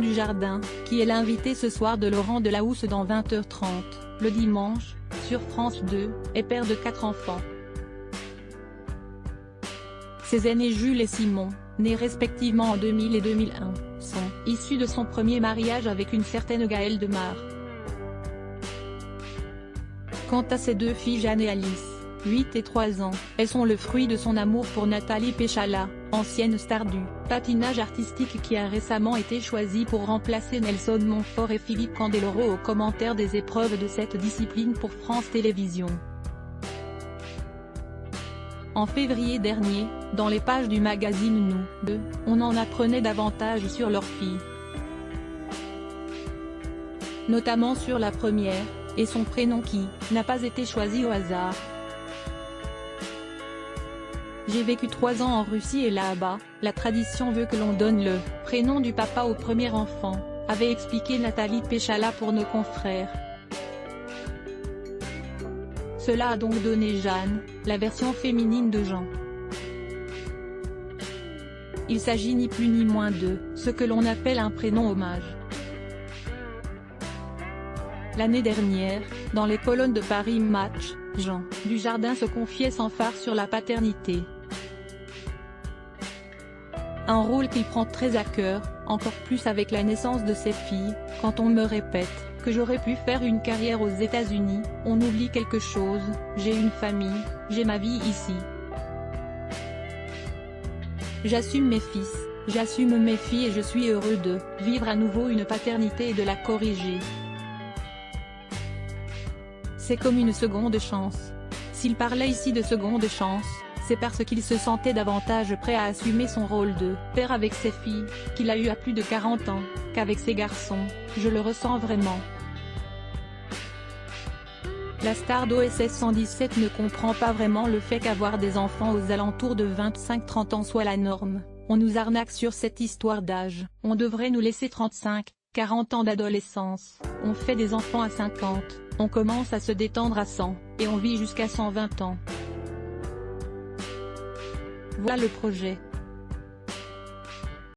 Dujardin, qui est l'invité ce soir de Laurent Delahousse dans 20h30, le dimanche, sur France 2, est père de 4 enfants. Ses aînés Jules et Simon, nés respectivement en 2000 et 2001, sont issus de son premier mariage avec une certaine Gaëlle Demare. Quant à ses 2 filles Jeanne et Alice, 8 et 3 ans, elles sont le fruit de son amour pour Nathalie Péchala, ancienne star du patinage artistique qui a récemment été choisie pour remplacer Nelson Montfort et Philippe Candeloro aux commentaires des épreuves de cette discipline pour France Télévisions. En février dernier, dans les pages du magazine Nous, on en apprenait davantage sur leur fille. Notamment sur la première, et son prénom qui n'a pas été choisi au hasard. J'ai vécu 3 ans en Russie et là-bas, la tradition veut que l'on donne le prénom du papa au premier enfant, avait expliqué Nathalie Péchala pour nos confrères. Cela a donc donné Jeanne, la version féminine de Jean. Il s'agit ni plus ni moins de ce que l'on appelle un prénom hommage. L'année dernière, dans les colonnes de Paris Match, Jean Dujardin se confiait sans phare sur la paternité. Un rôle qu'il prend très à cœur, encore plus avec la naissance de ses filles. Quand on me répète que j'aurais pu faire une carrière aux États-Unis, on oublie quelque chose, j'ai une famille, j'ai ma vie ici. J'assume mes fils, j'assume mes filles et je suis heureux de vivre à nouveau une paternité et de la corriger. C'est comme une seconde chance. S'il parlait ici de seconde chance, c'est parce qu'il se sentait davantage prêt à assumer son rôle de père avec ses filles, qu'il a eu à plus de 40 ans, qu'avec ses garçons. Je le ressens vraiment. La star d'OSS 117 ne comprend pas vraiment le fait qu'avoir des enfants aux alentours de 25-30 ans soit la norme. On nous arnaque sur cette histoire d'âge. On devrait nous laisser 35-40 ans d'adolescence. On fait des enfants à 50, on commence à se détendre à 100, et on vit jusqu'à 120 ans. Voilà le projet.